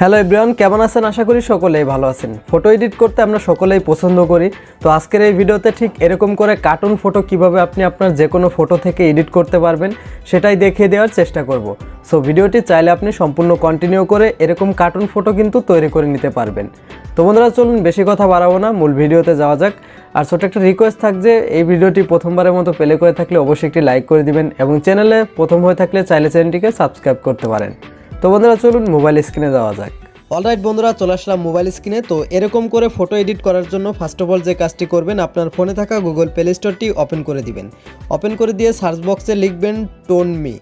Hello everyone, কেমন আছেন? আশা করি সকলেই ভালো আছেন। ফটো এডিট করতে আমরা সকলেই পছন্দ করি। তো আজকের এই ভিডিওতে ঠিক এরকম করে কার্টুন ফটো কিভাবে আপনি আপনার যে কোনো ফটো থেকে এডিট করতে পারবেন সেটাই দেখিয়ে দেওয়ার চেষ্টা করব। সো ভিডিওটি চাইলে আপনি সম্পূর্ণ কন্টিনিউ করে এরকম কার্টুন ফটো কিন্তু তৈরি করে নিতে পারবেন। তো বন্ধুরা চলুন বেশি কথা বাড়াবো না, মূল ভিডিওতে যাওয়া যাক। আর ছোট একটা রিকোয়েস্ট থাক যে এই ভিডিওটি প্রথমবারের মতো প্লে করে থাকলে অবশ্যই একটি লাইক করে দিবেন এবং চ্যানেলে প্রথম হয়ে থাকলে চাইলে চ্যানেলটিকে সাবস্ক্রাইব করতে পারেন। তো বন্ধুরা চলুন মোবাইল স্ক্রিনে যাওয়া যাক। অলরাইট বন্ধুরা, চলে আসলাম মোবাইল স্ক্রিনে। তো এরকম করে ফটো এডিট করার জন্য ফার্স্ট অফ অল যে কাজটি করবেন, আপনার ফোনে থাকা গুগল প্লে স্টোরটি ওপেন করে দিবেন। ওপেন করে দিয়ে সার্চ বক্সে লিখবেন টোনমি।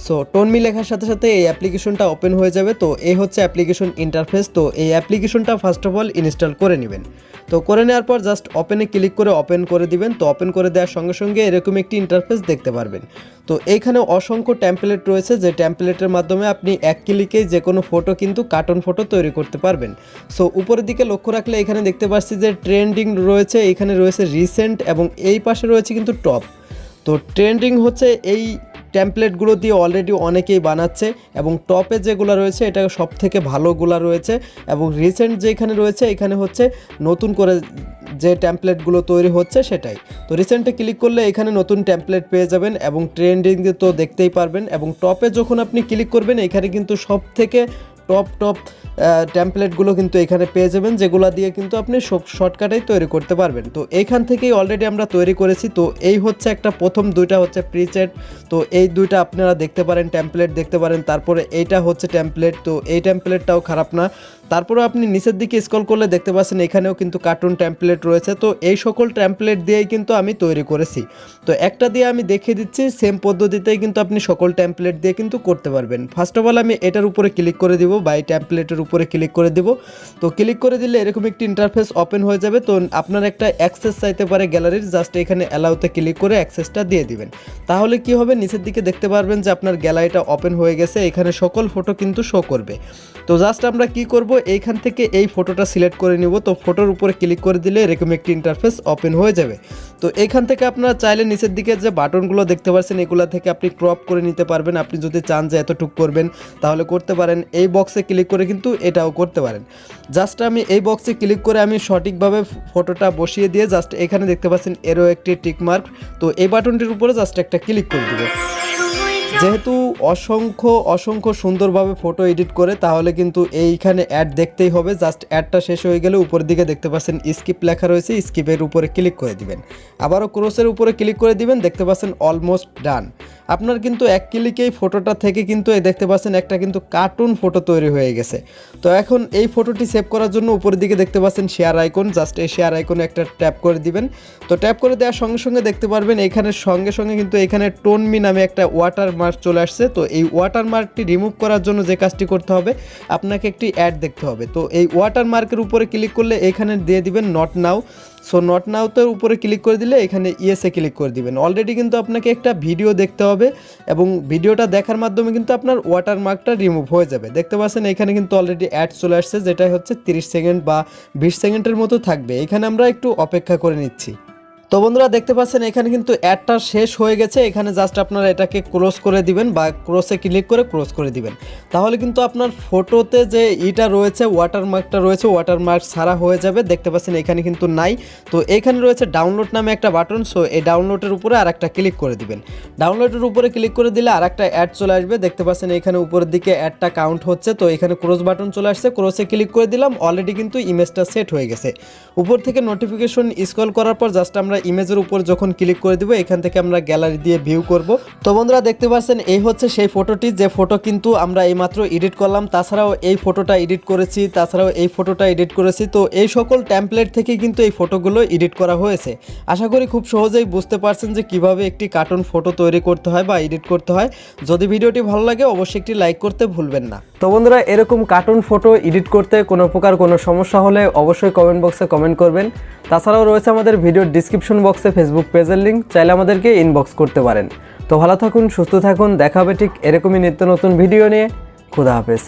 সো টোনমি লেখার সাথে সাথে এই অ্যাপ্লিকেশনটা ওপেন হয়ে যাবে। তো এই হচ্ছে অ্যাপ্লিকেশন ইন্টারফেস। তো এই অ্যাপ্লিকেশনটা ফার্স্ট অফ অল ইনস্টল করে নেবেন। তো করে নেওয়ার পর জাস্ট ওপেনে ক্লিক করে ওপেন করে দিবেন। তো ওপেন করে দেওয়ার সঙ্গে সঙ্গে এরকম একটি ইন্টারফেস দেখতে পারবেন। তো এইখানে অসংখ্য টেমপ্লেট রয়েছে, যে টেমপ্লেটের মাধ্যমে আপনি এক ক্লিকেই যে কোনো ফটো কিন্তু কার্টুন ফটো তৈরি করতে পারবেন। সো উপরের দিকে লক্ষ্য রাখলে এখানে দেখতে পাচ্ছি যে ট্রেন্ডিং রয়েছে, এখানে রয়েছে রিসেন্ট এবং এই পাশে রয়েছে কিন্তু টপ। তো ট্রেন্ডিং হচ্ছে এই টেমপ্লেটগুলো দিয়ে অলরেডি অনেকেই বানাচ্ছে এবং টপে যেগুলো রয়েছে এটা সব থেকে ভালোগুলো রয়েছে এবং রিসেন্ট যেখানে রয়েছে এখানে হচ্ছে নতুন করে যে টেমপ্লেটগুলো তৈরি হচ্ছে সেটাই। তো রিসেন্টে ক্লিক করলে এখানে নতুন টেমপ্লেট পেয়ে যাবেন এবং ট্রেন্ডিং তো দেখতেই পারবেন। এবং টপে যখন আপনি ক্লিক করবেন এখানে কিন্তু সব থেকে টপ টেমপ্লেটগুলো কিন্তু এখানে পেয়ে যাবেন, যেগুলো দিয়ে কিন্তু আপনি সব শর্টকাটেই তৈরি করতে পারবেন। তো এইখান থেকেই অলরেডি আমরা তৈরি করেছি। তো এই হচ্ছে একটা প্রথম দুইটা হচ্ছে প্রিসেট। তো এই দুইটা আপনারা দেখতে পারেন, টেমপ্লেট দেখতে পারেন। তারপরে এইটা হচ্ছে টেমপ্লেট। তো এই টেমপ্লেটটাও খারাপ না। তারপরে আপনি নিচের দিকে স্ক্রল করলে দেখতে পাচ্ছেন এখানেও কিন্তু কার্টুন টেমপ্লেট রয়েছে। তো এই সকল টেমপ্লেট দিয়েই কিন্তু আমি তৈরি করেছি। তো একটা দিয়ে আমি দেখিয়ে দিচ্ছি, সেম পদ্ধতিতেই কিন্তু আপনি সকল টেমপ্লেট দিয়ে কিন্তু করতে পারবেন। ফার্স্ট অফ অল আমি এটার উপরে ক্লিক করে দিব বা এই টেমপ্লেটের উপরে ক্লিক করে দিব। তো ক্লিক করে দিলে এরকম একটি ইন্টারফেস ওপেন হয়ে যাবে। তো আপনার একটা অ্যাক্সেস চাইতে পারে গ্যালারির, জাস্ট এখানে অ্যালাউতে ক্লিক করে অ্যাক্সেসটা দিয়ে দিবেন। তাহলে কি হবে, নিচের দিকে দেখতে পারবেন যে আপনার গ্যালারিটা ওপেন হয়ে গেছে, এখানে সকল ফটো কিন্তু শো করবে। তো জাস্ট আমরা কি করব, এইখান থেকে এই ফটোটা সিলেক্ট করে নিব। তো ফটোর উপরে ক্লিক করে দিলে এরকম একটি ইন্টারফেস ওপেন হয়ে যাবে। তো এইখান থেকে আপনারা চাইলে নিচের দিকে যে বাটনগুলো দেখতে পাচ্ছেন এগুলো থেকে আপনি ক্রপ করে নিতে পারবেন। আপনি যদি চান যে এতটুকু করবেন তাহলে করতে পারেন। এই বক্সে ক্লিক করে কিন্তু এটাও করতে পারেন। জাস্ট আমি এই বক্সে ক্লিক করে আমি সঠিকভাবে ফটোটা বসিয়ে দিয়ে জাস্ট এখানে দেখতে পাচ্ছেন এরও একটি টিক মার্ক। তো এই বাটনটির উপরে জাস্ট একটা ক্লিক করে দেব। যেহেতু অসংখ্য সুন্দরভাবে ফটো এডিট করে, তাহলে কিন্তু এইখানে অ্যাড দেখতেই হবে। জাস্ট অ্যাডটা শেষ হয়ে গেলে উপরের দিকে দেখতে পাচ্ছেন স্কিপ লেখা রয়েছে, স্কিপের উপরে ক্লিক করে দিবেন। আবারও ক্রসের উপরে ক্লিক করে দিবেন, দেখতে পাচ্ছেন অলমোস্ট ডান। আপনার কিন্তু এক ক্লিকেই ফটোটা থেকে কিন্তু এই দেখতে পাচ্ছেন একটা কিন্তু কার্টুন ফটো তৈরি হয়ে গেছে। তো এখন এই ফটোটি সেভ করার জন্য উপরের দিকে দেখতে পাচ্ছেন শেয়ার আইকন, জাস্ট এই শেয়ার আইকনে একটা ট্যাপ করে দিবেন। তো ট্যাপ করে দেওয়ার সঙ্গে সঙ্গে দেখতে পারবেন এখানে সঙ্গে সঙ্গে কিন্তু এখানে টোনমি নামে একটা ওয়াটারমার্ক চলে আসছে। তো এই ওয়াটারমার্কটি রিমুভ করার জন্য যে কাজটি করতে হবে, আপনাকে একটি অ্যাড দেখতে হবে। তো এই ওয়াটারমার্কের উপরে ক্লিক করলে এখানে দিয়ে দিবেন নট নাও। সো নট নাওতে উপরে ক্লিক করে দিলে এখানে ইয়েসে ক্লিক করে দিবেন। অলরেডি কিন্তু আপনাকে একটা ভিডিও দেখতে হবে এবং ভিডিওটা দেখার মাধ্যমে কিন্তু আপনার ওয়াটারমার্কটা রিমুভ হয়ে যাবে। দেখতে পাচ্ছেন এখানে কিন্তু অলরেডি অ্যাড চলে আসছে, যেটা হচ্ছে 30 সেকেন্ড বা 20 সেকেন্ডের মতো থাকবে। এখানে আমরা একটু অপেক্ষা করে নিচ্ছি। তো বন্ধুরা দেখতে পাচ্ছেন এখানে কিন্তু অ্যাডটা শেষ হয়ে গেছে। এখানে জাস্ট আপনারা এটাকে ক্লোজ করে দিবেন বা ক্রসে ক্লিক করে ক্লোজ করে দিবেন। তাহলে কিন্তু আপনার ফটোতে যে ইটা রয়েছে, ওয়াটারমার্কটা রয়েছে, ওয়াটারমার্ক ছাড়া হয়ে যাবে। দেখতে পাচ্ছেন এখানে কিন্তু নাই। তো এখানে রয়েছে ডাউনলোড নামে একটা বাটন। সো এই ডাউনলোডের উপরে আর একটা ক্লিক করে দিবেন। ডাউনলোডের উপরে ক্লিক করে দিলে আর একটা অ্যাড চলে আসবে। দেখতে পাচ্ছেন এখানে উপরের দিকে অ্যাডটা কাউন্ট হচ্ছে। তো এখানে ক্রস বাটন চলে আসছে, ক্রসে ক্লিক করে দিলাম। অলরেডি কিন্তু ইমেজটা সেট হয়ে গেছে। উপর থেকে নোটিফিকেশন স্ক্রল করার পর জাস্ট আমরা ইমেজের উপর যখন ক্লিক করে দিব, এখান থেকে আমরা গ্যালারি দিয়ে ভিউ করব। তো বন্ধুরা দেখতে পাচ্ছেন এই হচ্ছে সেই ফটোটি, যে ফটো কিন্তু আমরা এইমাত্র এডিট করলাম। তাছাড়াও এই ফটোটা এডিট করেছি, তাছাড়াও এই ফটোটা এডিট করেছি। তো এই সকল টেমপ্লেট থেকে কিন্তু এই ফটোগুলো এডিট করা হয়েছে। আশা করি খুব সহজেই বুঝতে পারছেন যে কিভাবে একটি কার্টুন ফটো তৈরি করতে হয় বা এডিট করতে হয়। যদি ভিডিওটি ভালো লাগে অবশ্যই একটি লাইক করতে ভুলবেন না। তো বন্ধুরা এরকম কার্টুন ফটো এডিট করতে কোনো প্রকার কোনো সমস্যা হলে অবশ্যই কমেন্ট বক্সে কমেন্ট করবেন। তাছাড়াও রয়েছে আমাদের ভিডিওর ডিসক্রিপশন বক্সে ফেসবুক পেজের লিঙ্ক, চাইলে আমাদেরকে ইনবক্স করতে পারেন। তো ভালো থাকুন, সুস্থ থাকুন, দেখা হবে ঠিক এরকমই নিত্য নতুন ভিডিও নিয়ে। খুদা হাফেজ।